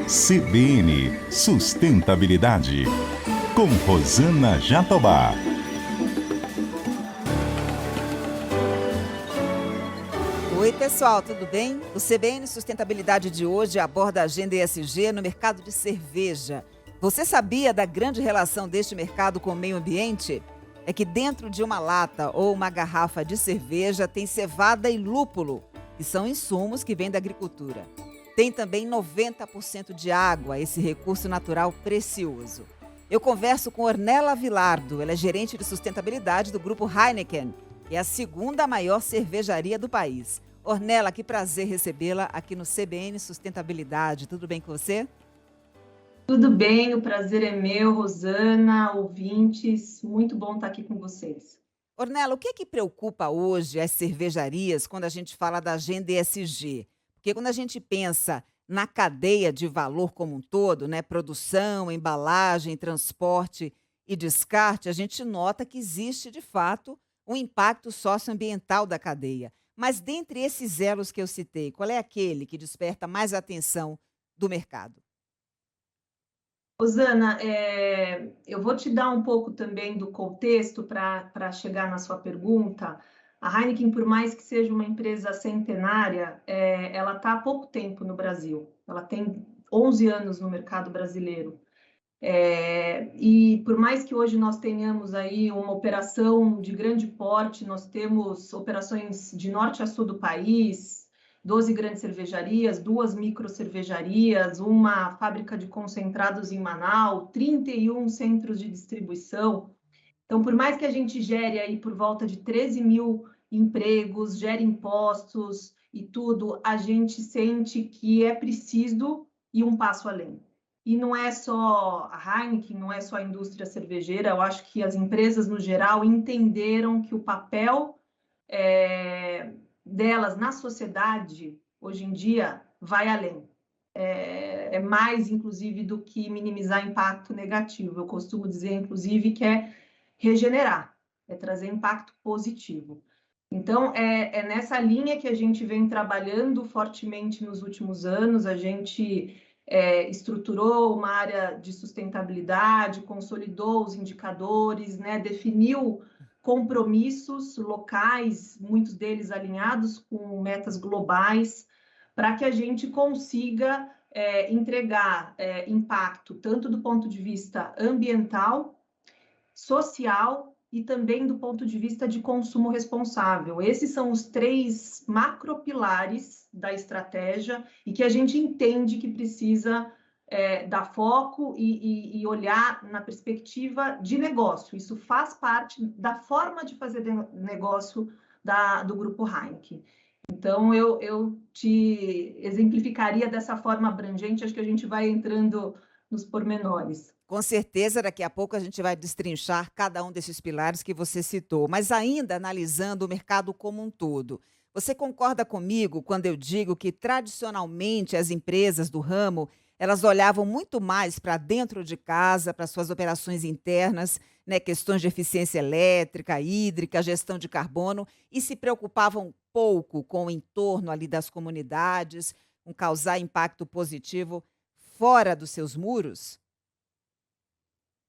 CBN Sustentabilidade, com Rosana Jatobá. Oi, pessoal, tudo bem? O CBN Sustentabilidade de hoje aborda a agenda ESG no mercado de cerveja. Você sabia da grande relação deste mercado com o meio ambiente? É que dentro de uma lata ou uma garrafa de cerveja tem cevada e lúpulo, que são insumos que vêm da agricultura. Tem também 90% de água, esse recurso natural precioso. Eu converso com Ornella Vilardo, ela é gerente de sustentabilidade do grupo Heineken, que é a segunda maior cervejaria do país. Ornella, que prazer recebê-la aqui no CBN Sustentabilidade. Tudo bem com você? Tudo bem, o prazer é meu, Rosana, ouvintes, muito bom estar aqui com vocês. Ornella, o que é que preocupa hoje as cervejarias quando a gente fala da agenda ESG? Porque quando a gente pensa na cadeia de valor como um todo, né, produção, embalagem, transporte e descarte, a gente nota que existe, de fato, um impacto socioambiental da cadeia. Mas dentre esses elos que eu citei, qual é aquele que desperta mais atenção do mercado? Rosana, eu vou te dar um pouco também do contexto para chegar na sua pergunta. A Heineken, por mais que seja uma empresa centenária, ela está há pouco tempo no Brasil. Ela tem 11 anos no mercado brasileiro. E por mais que hoje nós tenhamos aí uma operação de grande porte, nós temos operações de norte a sul do país, 12 grandes cervejarias, 2 micro cervejarias, uma fábrica de concentrados em Manaus, 31 centros de distribuição. Então, por mais que a gente gere aí por volta de 13 mil empregos, gere impostos e tudo, a gente sente que é preciso ir um passo além. E não é só a Heineken, não é só a indústria cervejeira, eu acho que as empresas, no geral, entenderam que o papel delas na sociedade, hoje em dia, vai além. É mais, inclusive, do que minimizar impacto negativo. Eu costumo dizer, inclusive, que é regenerar, é trazer impacto positivo. Então, é nessa linha que a gente vem trabalhando fortemente nos últimos anos. A gente estruturou uma área de sustentabilidade, consolidou os indicadores, né, definiu compromissos locais, muitos deles alinhados com metas globais, para que a gente consiga entregar impacto tanto do ponto de vista ambiental, social e também do ponto de vista de consumo responsável. Esses são os 3 macropilares da estratégia e que a gente entende que precisa dar foco e olhar na perspectiva de negócio. Isso faz parte da forma de fazer negócio do Grupo Heineken. Então, eu te exemplificaria dessa forma abrangente, acho que a gente vai entrando nos pormenores. Com certeza, daqui a pouco a gente vai destrinchar cada um desses pilares que você citou, mas ainda analisando o mercado como um todo. Você concorda comigo quando eu digo que tradicionalmente as empresas do ramo, elas olhavam muito mais para dentro de casa, para suas operações internas, né, questões de eficiência elétrica, hídrica, gestão de carbono, e se preocupavam pouco com o entorno ali das comunidades, com causar impacto positivo fora dos seus muros?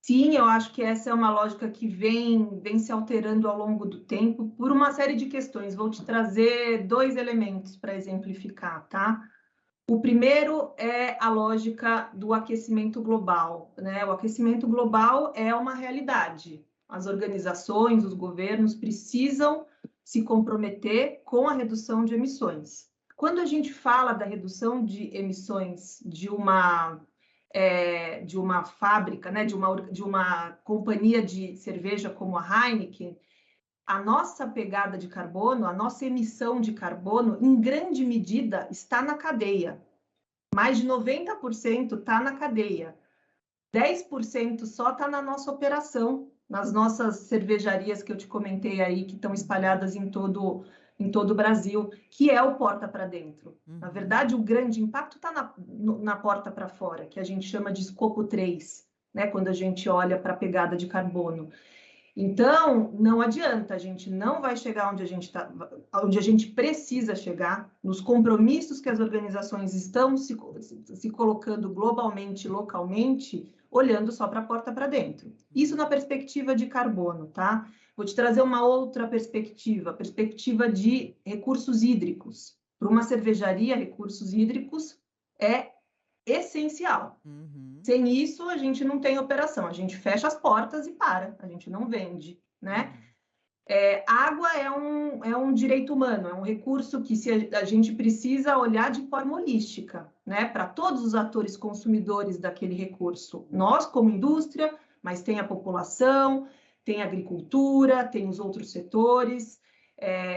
Sim, eu acho que essa é uma lógica que vem se alterando ao longo do tempo por uma série de questões. Vou te trazer 2 elementos para exemplificar, tá? O primeiro é a lógica do aquecimento global, né? O aquecimento global é uma realidade. As organizações, os governos precisam se comprometer com a redução de emissões. Quando a gente fala da redução de emissões de uma fábrica, né, de uma companhia de cerveja como a Heineken, a nossa pegada de carbono, a nossa emissão de carbono, em grande medida, está na cadeia. Mais de 90% está na cadeia. 10% só está na nossa operação, nas nossas cervejarias que eu te comentei aí, que estão espalhadas em todo o Brasil, que é o porta para dentro. Na verdade, o grande impacto está na porta para fora, que a gente chama de escopo 3, né, quando a gente olha para a pegada de carbono. Então, não adianta, a gente não vai chegar onde a gente precisa chegar, nos compromissos que as organizações estão se colocando globalmente, localmente, olhando só para a porta para dentro. Isso na perspectiva de carbono, tá? Vou te trazer uma outra perspectiva, a perspectiva de recursos hídricos. Para uma cervejaria, recursos hídricos é essencial. Sem isso, a gente não tem operação, a gente fecha as portas e para, a gente não vende, né? Água é um direito humano, é um recurso que a gente precisa olhar de forma holística, né? Para todos os atores consumidores daquele recurso. Nós, como indústria, mas tem a população, tem a agricultura, tem os outros setores.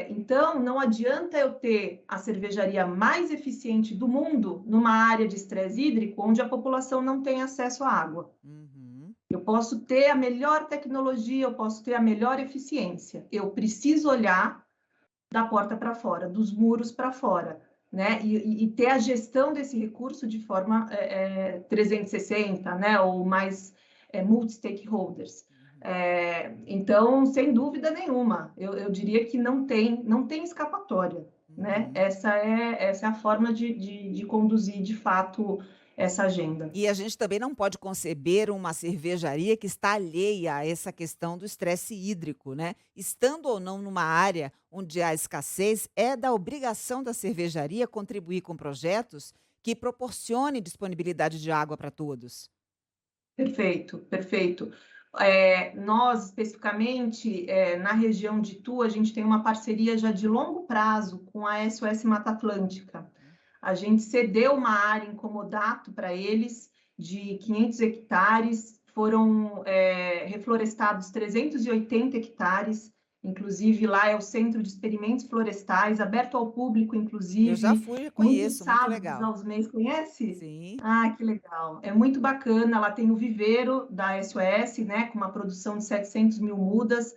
Então, não adianta eu ter a cervejaria mais eficiente do mundo numa área de estresse hídrico onde a população não tem acesso à água. Eu posso ter a melhor tecnologia, eu posso ter a melhor eficiência. Eu preciso olhar da porta para fora, dos muros para fora, né? E ter a gestão desse recurso de forma 360, né? Ou mais multi-stakeholders. Então, sem dúvida nenhuma, eu diria que não tem escapatória, né? Essa é a forma de conduzir, de fato, essa agenda. E a gente também não pode conceber uma cervejaria que está alheia a essa questão do estresse hídrico, né? Estando ou não numa área onde há escassez, é da obrigação da cervejaria contribuir com projetos que proporcionem disponibilidade de água para todos. Perfeito, perfeito. Nós, especificamente, na região de Itu, a gente tem uma parceria já de longo prazo com a SOS Mata Atlântica. A gente cedeu uma área em comodato para eles de 500 hectares, foram reflorestados 380 hectares, inclusive lá é o Centro de Experimentos Florestais, aberto ao público, inclusive. Eu já fui, Muitos conheço, muito sábados legal. aos meses, conhece? Sim. Ah, que legal. É muito bacana, lá tem o viveiro da SOS, né, com uma produção de 700 mil mudas,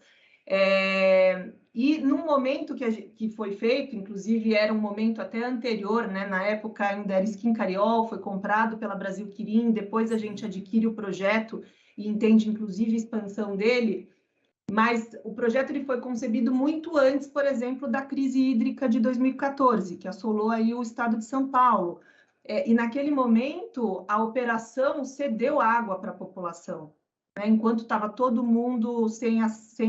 e num momento que foi feito, inclusive era um momento até anterior, né, na época ainda era Skin Cariol, foi comprado pela Brasil Quirim, depois a gente adquire o projeto e entende, inclusive, a expansão dele, mas o projeto ele foi concebido muito antes, por exemplo, da crise hídrica de 2014, que assolou aí o estado de São Paulo. E naquele momento, a operação cedeu água para a população. Né? Enquanto estava todo mundo sem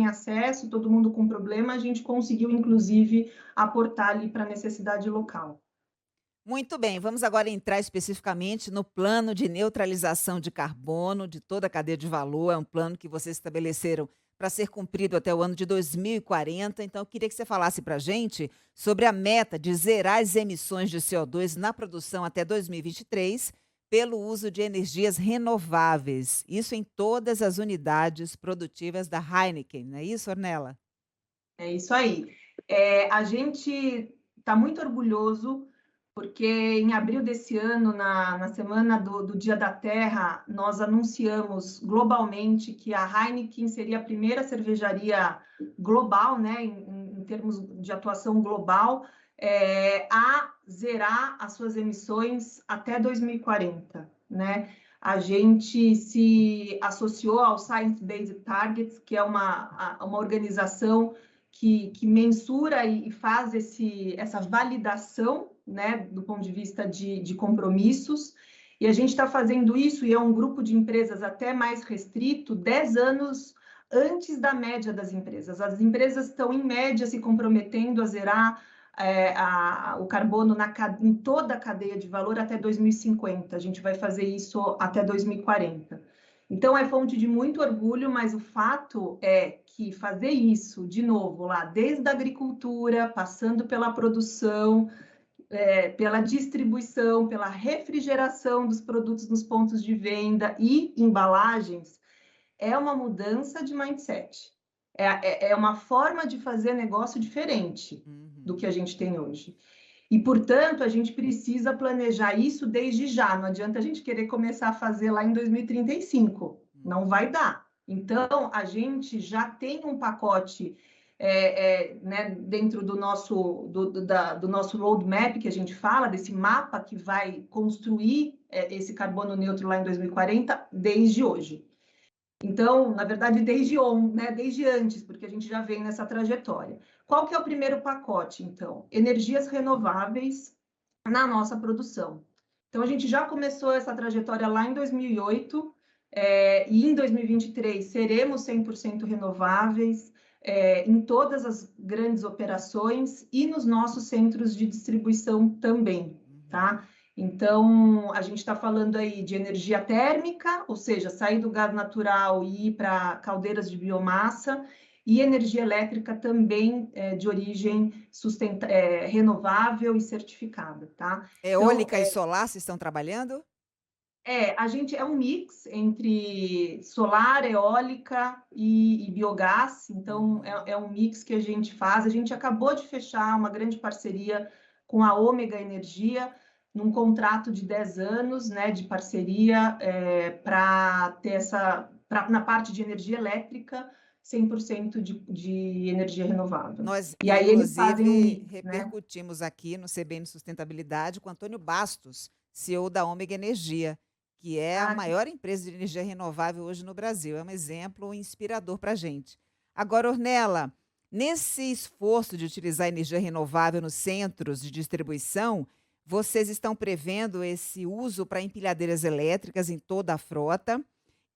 acesso, todo mundo com problema, a gente conseguiu, inclusive, aportar ali para a necessidade local. Muito bem, vamos agora entrar especificamente no plano de neutralização de carbono de toda a cadeia de valor. É um plano que vocês estabeleceram para ser cumprido até o ano de 2040. Então, eu queria que você falasse para a gente sobre a meta de zerar as emissões de CO2 na produção até 2023 pelo uso de energias renováveis. Isso em todas as unidades produtivas da Heineken, não é isso, Ornella? É isso aí. A gente está muito orgulhoso porque em abril desse ano, na semana do Dia da Terra, nós anunciamos globalmente que a Heineken seria a primeira cervejaria global, né, em termos de atuação global, a zerar as suas emissões até 2040, né? A gente se associou ao Science Based Targets, que é uma organização que mensura e faz essa validação, né, do ponto de vista de compromissos, e a gente está fazendo isso, e é um grupo de empresas até mais restrito, 10 anos antes da média das empresas. As empresas estão, em média, se comprometendo a zerar o carbono em toda a cadeia de valor até 2050. A gente vai fazer isso até 2040. Então, é fonte de muito orgulho, mas o fato é que fazer isso, de novo, lá, desde a agricultura, passando pela produção, pela distribuição, pela refrigeração dos produtos nos pontos de venda e embalagens, é uma mudança de mindset. É uma forma de fazer negócio diferente do que a gente tem hoje. E, portanto, a gente precisa planejar isso desde já. Não adianta a gente querer começar a fazer lá em 2035. Não vai dar. Então, a gente já tem um pacote né, dentro do nosso roadmap que a gente fala, desse mapa que vai construir esse carbono neutro lá em 2040, desde hoje. Então, na verdade, desde antes, porque a gente já vem nessa trajetória. Qual que é o primeiro pacote, então? Energias renováveis na nossa produção. Então, a gente já começou essa trajetória lá em 2008, e em 2023 seremos 100% renováveis, em todas as grandes operações e nos nossos centros de distribuição também, tá? Então, a gente está falando aí de energia térmica, ou seja, sair do gás natural e ir para caldeiras de biomassa, e energia elétrica também de origem renovável e certificada, tá? Então, Eólica e solar, vocês estão trabalhando? a gente é um mix entre solar, eólica e biogás, então é um mix que a gente faz. A gente acabou de fechar uma grande parceria com a Ômega Energia, num contrato de 10 anos, né, de parceria para ter na parte de energia elétrica, 100% de energia renovável. Nós, E aí eles fazem um inclusive, mix, né? repercutimos aqui no CBN Sustentabilidade com Antônio Bastos, CEO da Ômega Energia, que é a Ah, maior empresa de energia renovável hoje no Brasil. É um exemplo inspirador para a gente. Agora, Ornella, nesse esforço de utilizar energia renovável nos centros de distribuição, vocês estão prevendo esse uso para empilhadeiras elétricas em toda a frota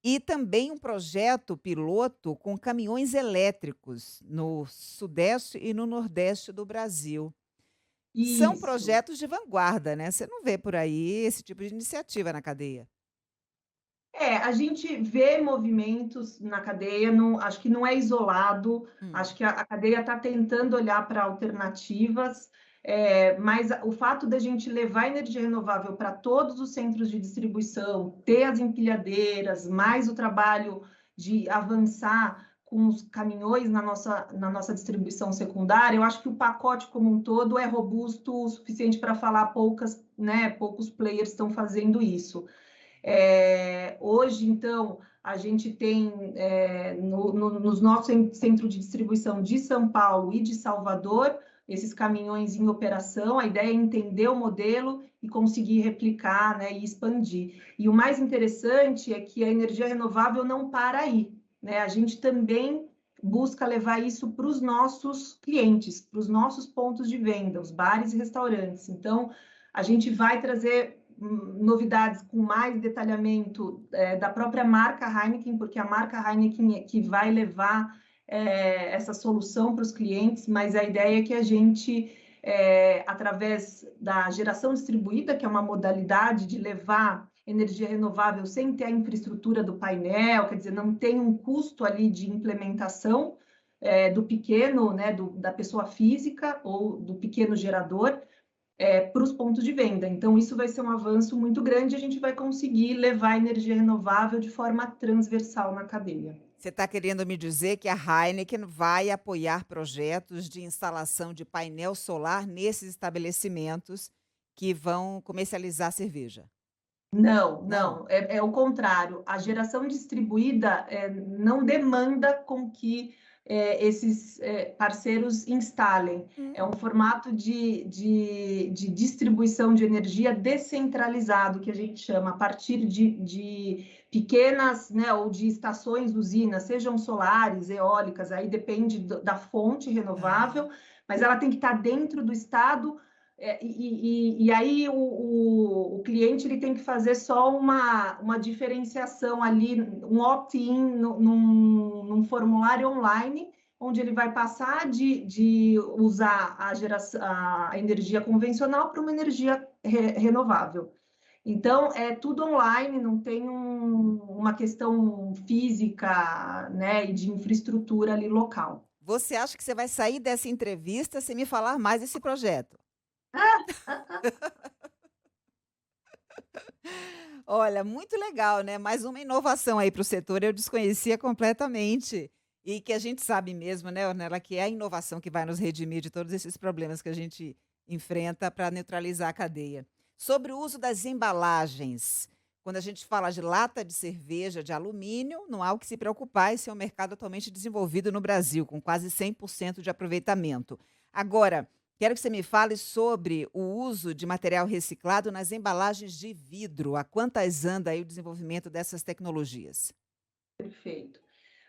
e também um projeto piloto com caminhões elétricos no Sudeste e no Nordeste do Brasil. São isso. projetos de vanguarda, né? Você não vê por aí esse tipo de iniciativa na cadeia. A gente vê movimentos na cadeia, não, acho que não é isolado, Hum. acho que a cadeia está tentando olhar para alternativas, mas o fato da gente levar energia renovável para todos os centros de distribuição, ter as empilhadeiras, mais o trabalho de avançar com os caminhões na nossa distribuição secundária, eu acho que o pacote como um todo é robusto o suficiente para falar poucos players estão fazendo isso. Hoje, então, a gente tem nos nossos centros de distribuição de São Paulo e de Salvador, esses caminhões em operação. A ideia é entender o modelo e conseguir replicar, né, e expandir. E o mais interessante é que a energia renovável não para aí, né? A gente também busca levar isso para os nossos clientes, para os nossos pontos de venda, os bares e restaurantes. Então, a gente vai trazer novidades com mais detalhamento da própria marca Heineken, porque a marca Heineken é que vai levar essa solução para os clientes, mas a ideia é que a gente, através da geração distribuída, que é uma modalidade de levar energia renovável sem ter a infraestrutura do painel, quer dizer, não tem um custo ali de implementação do pequeno, né, da pessoa física ou do pequeno gerador, para os pontos de venda. Então, isso vai ser um avanço muito grande e a gente vai conseguir levar energia renovável de forma transversal na cadeia. Você está querendo me dizer que a Heineken vai apoiar projetos de instalação de painel solar nesses estabelecimentos que vão comercializar cerveja? Não, Não? não, é o contrário. A geração distribuída não demanda com que esses parceiros instalem. É um formato de distribuição de energia descentralizado, que a gente chama, a partir de pequenas, né, ou de estações, usinas, sejam solares, eólicas, aí depende da fonte renovável, Aham. mas ela tem que estar dentro do estado. E aí o cliente ele tem que fazer só uma diferenciação ali, um opt-in num formulário online, onde ele vai passar de usar a energia convencional para uma energia renovável. Então, é tudo online, não tem uma questão física, né, e de infraestrutura ali local. Você acha que você vai sair dessa entrevista sem me falar mais desse projeto? Olha, muito legal, né? Mais uma inovação aí para o setor, eu desconhecia completamente. E que a gente sabe mesmo, né, Ornella, que é a inovação que vai nos redimir de todos esses problemas que a gente enfrenta para neutralizar a cadeia. Sobre o uso das embalagens, quando a gente fala de lata de cerveja de alumínio, não há o que se preocupar, esse é um mercado atualmente desenvolvido no Brasil, com quase 100% de aproveitamento. Agora, quero que você me fale sobre o uso de material reciclado nas embalagens de vidro. Há quantas anda aí o desenvolvimento dessas tecnologias? Perfeito.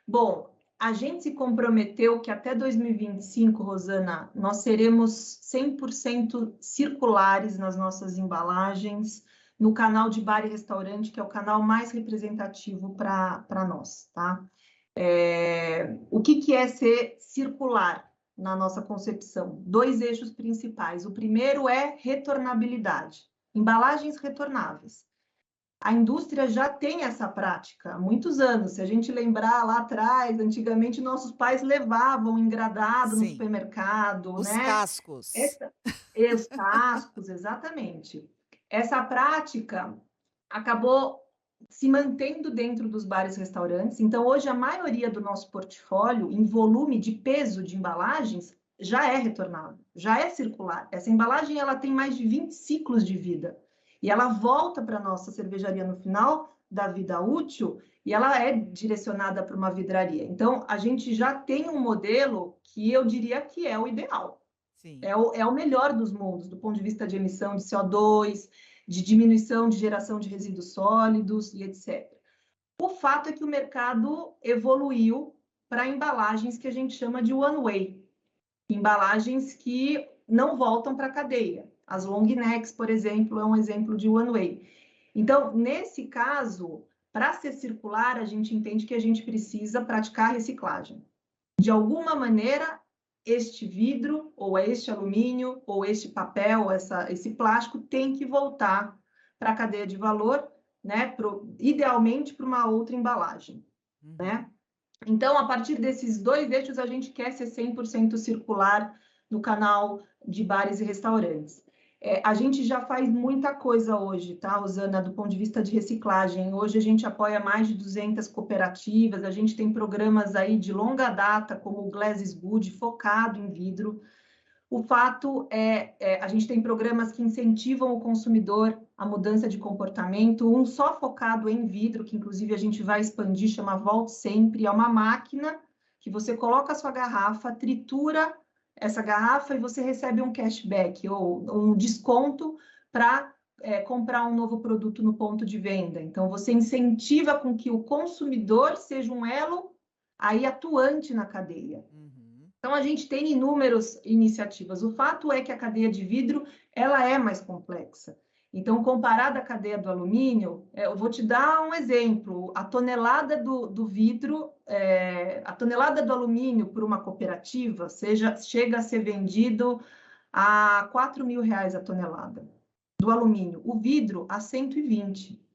Bom, a gente se comprometeu que até 2025, Rosana, nós seremos 100% circulares nas nossas embalagens, no canal de bar e restaurante, que é o canal mais representativo para nós, tá? O que é ser circular na nossa concepção? 2 eixos principais. O primeiro é retornabilidade, embalagens retornáveis. A indústria já tem essa prática há muitos anos. Se a gente lembrar lá atrás, antigamente nossos pais levavam engradado no Sim, supermercado, os né? cascos. Os cascos, exatamente. Essa prática acabou se mantendo dentro dos bares e restaurantes. Então, hoje, a maioria do nosso portfólio, em volume de peso de embalagens, já é retornável, já é circular. Essa embalagem ela tem mais de 20 ciclos de vida. E ela volta para a nossa cervejaria no final da vida útil e ela é direcionada para uma vidraria. Então, a gente já tem um modelo que eu diria que é o ideal. Sim. É o melhor dos mundos, do ponto de vista de emissão de CO2, de diminuição de geração de resíduos sólidos e etc. O fato é que o mercado evoluiu para embalagens que a gente chama de one-way, embalagens que não voltam para a cadeia. As long necks, por exemplo, é um exemplo de one-way. Então, nesse caso, para ser circular, a gente entende que a gente precisa praticar reciclagem. De alguma maneira, este vidro, ou este alumínio, ou este papel, esse plástico tem que voltar para a cadeia de valor, né? Idealmente para uma outra embalagem, né? Então, a partir desses 2 eixos, a gente quer ser 100% circular no canal de bares e restaurantes. A gente já faz muita coisa hoje, tá, Rosana, do ponto de vista de reciclagem. Hoje a gente apoia mais de 200 cooperativas, a gente tem programas aí de longa data, como o Glass is Good, focado em vidro. O fato a gente tem programas que incentivam o consumidor à mudança de comportamento, um só focado em vidro, que inclusive a gente vai expandir, chama Volte Sempre, é uma máquina que você coloca a sua garrafa, tritura essa garrafa e você recebe um cashback ou um desconto para comprar um novo produto no ponto de venda. Então, você incentiva com que o consumidor seja um elo aí atuante na cadeia. Então, a gente tem inúmeras iniciativas. O fato é que a cadeia de vidro ela é mais complexa. Então, comparada à cadeia do alumínio, eu vou te dar um exemplo. A tonelada do vidro, a tonelada do alumínio por uma cooperativa chega a ser vendido a R$ 4.000 a tonelada do alumínio. O vidro a 120.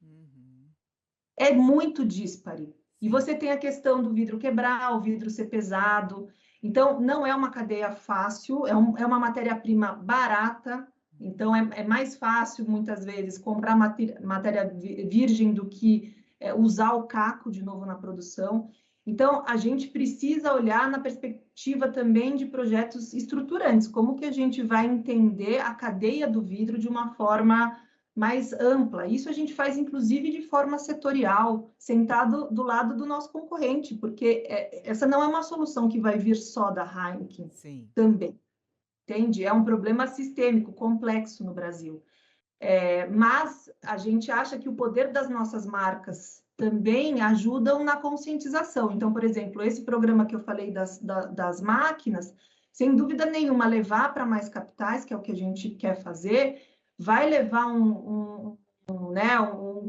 É muito díspare. E você tem a questão do vidro quebrar, o vidro ser pesado. Então, não é uma cadeia fácil, é uma matéria-prima barata. Então, é mais fácil, muitas vezes, comprar matéria virgem do que usar o caco de novo na produção. Então, a gente precisa olhar na perspectiva também de projetos estruturantes. Como que a gente vai entender a cadeia do vidro de uma forma mais ampla. Isso a gente faz, inclusive, de forma setorial, sentado do lado do nosso concorrente, porque essa não é uma solução que vai vir só da Heineken. Sim. Também, entende? É um problema sistêmico, complexo no Brasil. Mas a gente acha que o poder das nossas marcas também ajudam na conscientização. Então, por exemplo, esse programa que eu falei das máquinas, sem dúvida nenhuma, levar para mais capitais, que é o que a gente quer fazer, vai levar um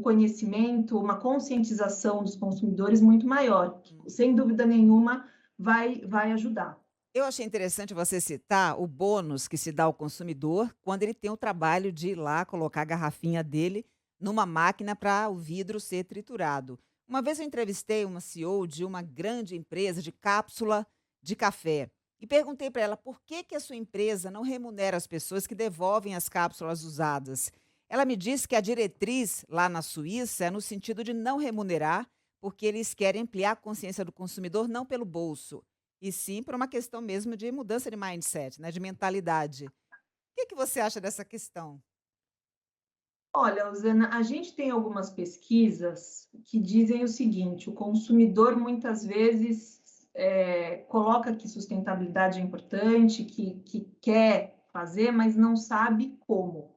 conhecimento, uma conscientização dos consumidores muito maior. Sem dúvida nenhuma, vai ajudar. Eu achei interessante você citar o bônus que se dá ao consumidor quando ele tem o trabalho de ir lá colocar a garrafinha dele numa máquina para o vidro ser triturado. Uma vez eu entrevistei uma CEO de uma grande empresa de cápsula de café e perguntei para ela por que a sua empresa não remunera as pessoas que devolvem as cápsulas usadas. Ela me disse que a diretriz lá na Suíça é no sentido de não remunerar, porque eles querem ampliar a consciência do consumidor não pelo bolso, e sim por uma questão mesmo de mudança de mindset, né, de mentalidade. O que você acha dessa questão? Olha, Rosana, a gente tem algumas pesquisas que dizem o seguinte: o consumidor muitas vezes coloca que sustentabilidade é importante, que quer fazer, mas não sabe como.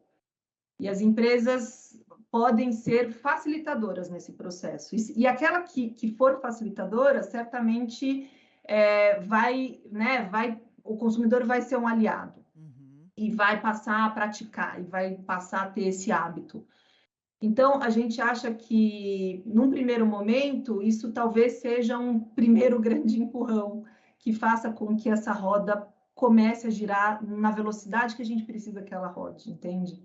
E as empresas podem ser facilitadoras nesse processo. E aquela que for facilitadora, certamente o consumidor vai ser um aliado e vai passar a praticar, e vai passar a ter esse hábito. Então, a gente acha que, num primeiro momento, isso talvez seja um primeiro grande empurrão que faça com que essa roda comece a girar na velocidade que a gente precisa que ela rode, entende?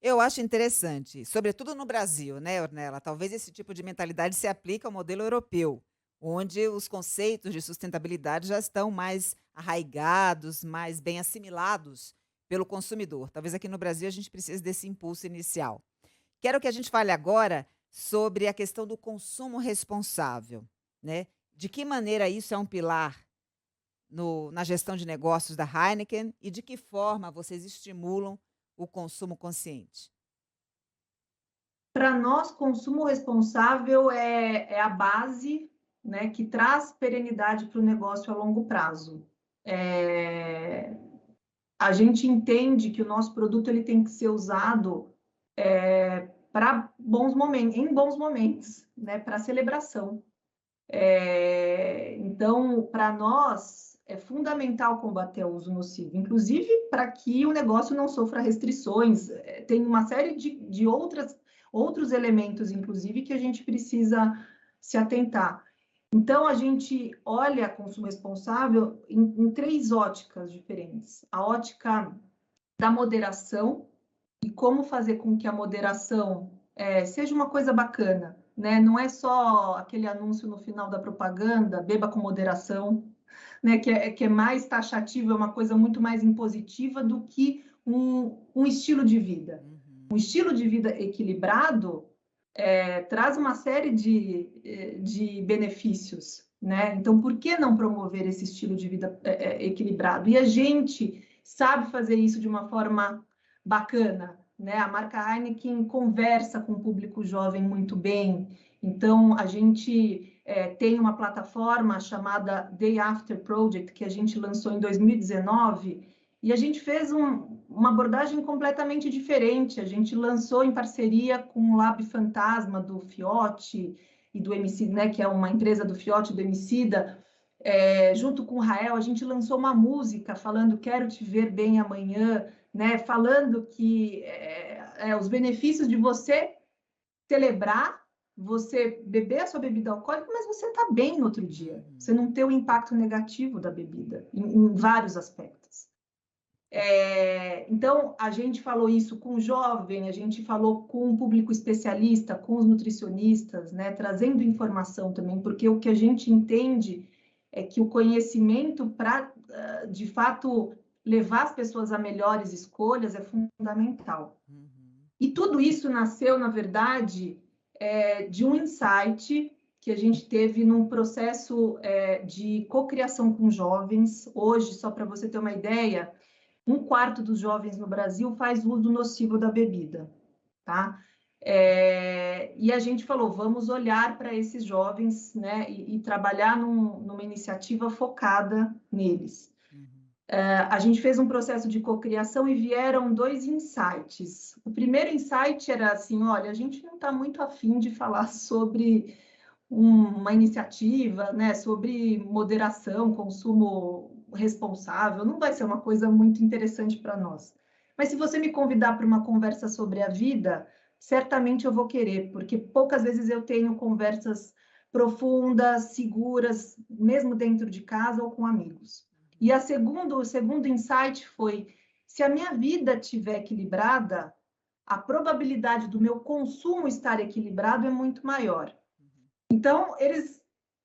Eu acho interessante, sobretudo no Brasil, né, Ornella? Talvez esse tipo de mentalidade se aplique ao modelo europeu, onde os conceitos de sustentabilidade já estão mais arraigados, mais bem assimilados pelo consumidor. Talvez aqui no Brasil a gente precise desse impulso inicial. Quero que a gente fale agora sobre a questão do consumo responsável, né? De que maneira isso é um pilar na gestão de negócios da Heineken e de que forma vocês estimulam o consumo consciente? Para nós, consumo responsável é a base, né, que traz perenidade para o negócio a longo prazo. A gente entende que o nosso produto ele tem que ser usado para bons momentos, em bons momentos, né, para celebração. Então, para nós, é fundamental combater o uso nocivo, inclusive para que o negócio não sofra restrições. Tem uma série de outros elementos, inclusive, que a gente precisa se atentar. Então, a gente olha consumo responsável em 3 óticas diferentes. A ótica da moderação e como fazer com que a moderação seja uma coisa bacana, né? Não é só aquele anúncio no final da propaganda, beba com moderação, né? Que é mais taxativo, é uma coisa muito mais impositiva do que um estilo de vida. Um estilo de vida equilibrado traz uma série de benefícios, né? Então, por que não promover esse estilo de vida equilibrado? E a gente sabe fazer isso de uma forma bacana, né? A marca Heineken conversa com o público jovem muito bem. Então, a gente tem uma plataforma chamada Day After Project, que a gente lançou em 2019, e a gente fez uma abordagem completamente diferente. A gente lançou em parceria com o Lab Fantasma do Fiote e do Emicida, né, que é uma empresa do Fiote e do Emicida. Junto com o Rael, a gente lançou uma música falando "Quero te ver bem amanhã", né, falando que os benefícios de você celebrar, você beber a sua bebida alcoólica, mas você está bem no outro dia. Você não tem o impacto negativo da bebida, em vários aspectos. Então, a gente falou isso com o jovem, a gente falou com um público especialista, com os nutricionistas, né, trazendo informação também, porque o que a gente entende é que o conhecimento para, de fato, levar as pessoas a melhores escolhas é fundamental. E tudo isso nasceu, na verdade, de um insight que a gente teve num processo de cocriação com jovens. Hoje, só para você ter uma ideia, 1/4 dos jovens no Brasil faz uso nocivo da bebida, tá? E a gente falou, vamos olhar para esses jovens, né, e trabalhar numa iniciativa focada neles. A gente fez um processo de cocriação e vieram 2 insights. O primeiro insight era assim, olha, a gente não está muito afim de falar sobre uma iniciativa, né, sobre moderação, consumo responsável, não vai ser uma coisa muito interessante para nós. Mas se você me convidar para uma conversa sobre a vida, certamente eu vou querer, porque poucas vezes eu tenho conversas profundas, seguras, mesmo dentro de casa ou com amigos. E o segundo insight foi, se a minha vida estiver equilibrada, a probabilidade do meu consumo estar equilibrado é muito maior. Então, eles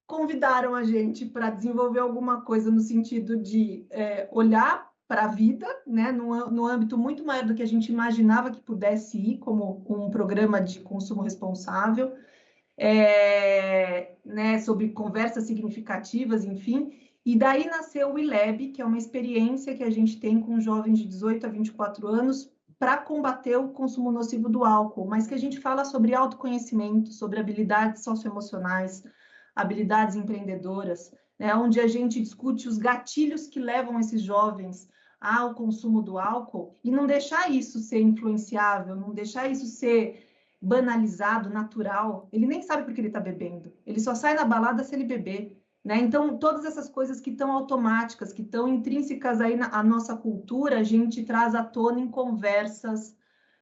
convidaram a gente para desenvolver alguma coisa no sentido de olhar para a vida, né, no âmbito muito maior do que a gente imaginava que pudesse ir, como um programa de consumo responsável, né, sobre conversas significativas, enfim. E daí nasceu o WeLab, que é uma experiência que a gente tem com jovens de 18 a 24 anos para combater o consumo nocivo do álcool, mas que a gente fala sobre autoconhecimento, sobre habilidades socioemocionais, habilidades empreendedoras, né, onde a gente discute os gatilhos que levam esses jovens ao consumo do álcool e não deixar isso ser influenciável, não deixar isso ser banalizado, natural. Ele nem sabe por que ele está bebendo. Ele só sai na balada se ele beber. Né? Então, todas essas coisas que estão automáticas, que estão intrínsecas aí à nossa cultura, a gente traz à tona em conversas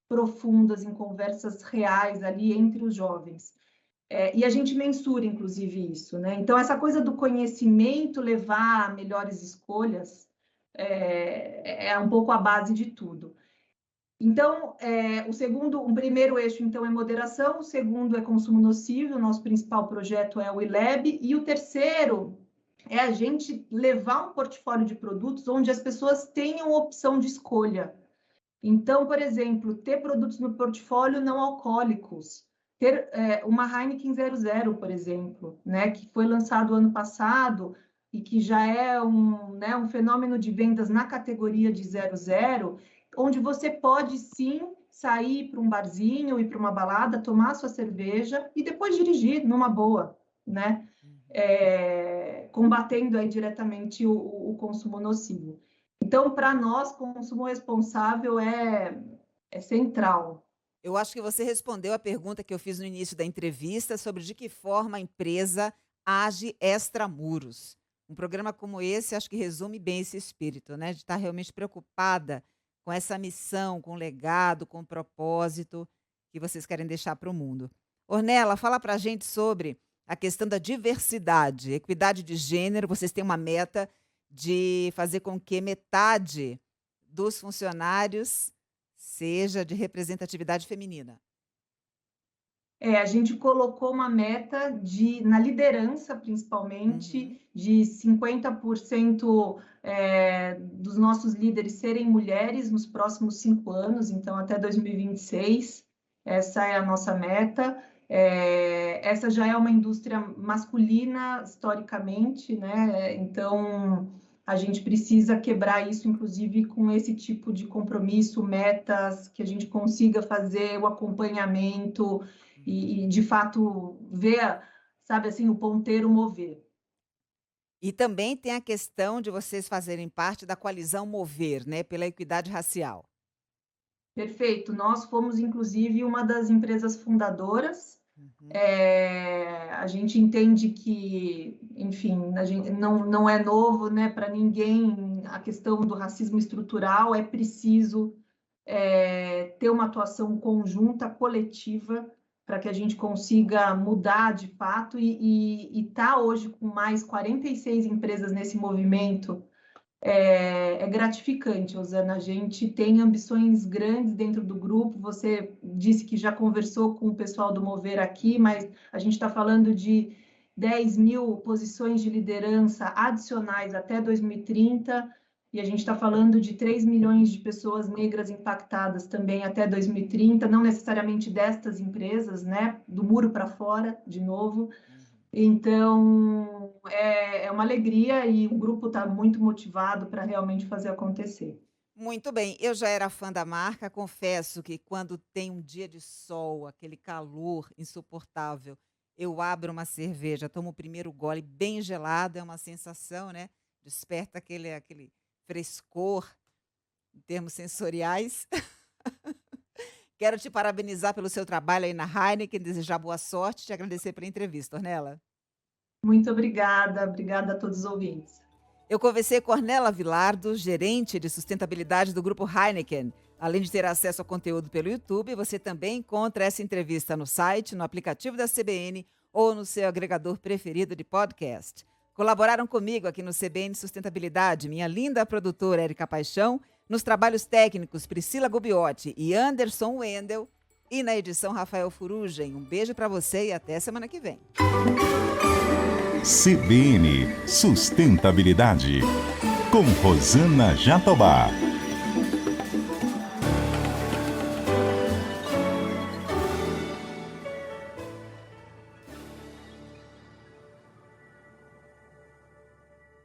profundas, em conversas reais ali entre os jovens. E a gente mensura, inclusive, isso. Né? Então, essa coisa do conhecimento levar a melhores escolhas é um pouco a base de tudo. Então, o primeiro eixo, então, é moderação, o segundo é consumo nocivo, o nosso principal projeto é o ILEB, e o terceiro é a gente levar um portfólio de produtos onde as pessoas tenham opção de escolha. Então, por exemplo, ter produtos no portfólio não alcoólicos, ter uma Heineken 00, por exemplo, né, que foi lançado ano passado e que já é um fenômeno de vendas na categoria de 00, onde você pode, sim, sair para um barzinho, ir para uma balada, tomar sua cerveja e depois dirigir numa boa, né? Combatendo aí diretamente o consumo nocivo. Então, para nós, consumo responsável é central. Eu acho que você respondeu a pergunta que eu fiz no início da entrevista sobre de que forma a empresa age extramuros. Um programa como esse, acho que resume bem esse espírito, né? De estar realmente preocupada com essa missão, com o legado, com o propósito que vocês querem deixar para o mundo. Ornella, fala para a gente sobre a questão da diversidade, equidade de gênero. Vocês têm uma meta de fazer com que metade dos funcionários seja de representatividade feminina. A gente colocou uma meta na liderança, principalmente, de 50% dos nossos líderes serem mulheres nos próximos 5 anos, então até 2026, essa é a nossa meta. Essa já é uma indústria masculina, historicamente, né? Então, a gente precisa quebrar isso, inclusive, com esse tipo de compromisso, metas, que a gente consiga fazer o acompanhamento e de fato, ver, sabe assim, o ponteiro mover. E também tem a questão de vocês fazerem parte da coalizão Mover, né, pela equidade racial. Perfeito. Nós fomos, inclusive, uma das empresas fundadoras. A gente entende que, enfim, não é novo, né, para ninguém a questão do racismo estrutural. É preciso ter uma atuação conjunta, coletiva, para que a gente consiga mudar de fato e tá hoje com mais 46 empresas nesse movimento. É gratificante, Rosana. A gente tem ambições grandes dentro do grupo. Você disse que já conversou com o pessoal do Mover aqui, mas a gente está falando de 10 mil posições de liderança adicionais até 2030, e a gente está falando de 3 milhões de pessoas negras impactadas também até 2030, não necessariamente destas empresas, né? Do muro para fora, de novo. Então, é uma alegria e o grupo está muito motivado para realmente fazer acontecer. Muito bem, eu já era fã da marca, confesso que quando tem um dia de sol, aquele calor insuportável, eu abro uma cerveja, tomo o primeiro gole bem gelado, é uma sensação, né? Desperta aquele frescor em termos sensoriais. Quero te parabenizar pelo seu trabalho aí na Heineken, desejar boa sorte e te agradecer pela entrevista, Ornella. Muito obrigada a todos os ouvintes. Eu conversei com Ornella Vilardo, gerente de sustentabilidade do Grupo Heineken. Além de ter acesso ao conteúdo pelo YouTube, você também encontra essa entrevista no site, no aplicativo da CBN ou no seu agregador preferido de podcast. Colaboraram comigo aqui no CBN Sustentabilidade, minha linda produtora Érica Paixão, nos trabalhos técnicos Priscila Gubiotti e Anderson Wendel, e na edição Rafael Furugem. Um beijo para você e até semana que vem. CBN Sustentabilidade, com Rosana Jatobá.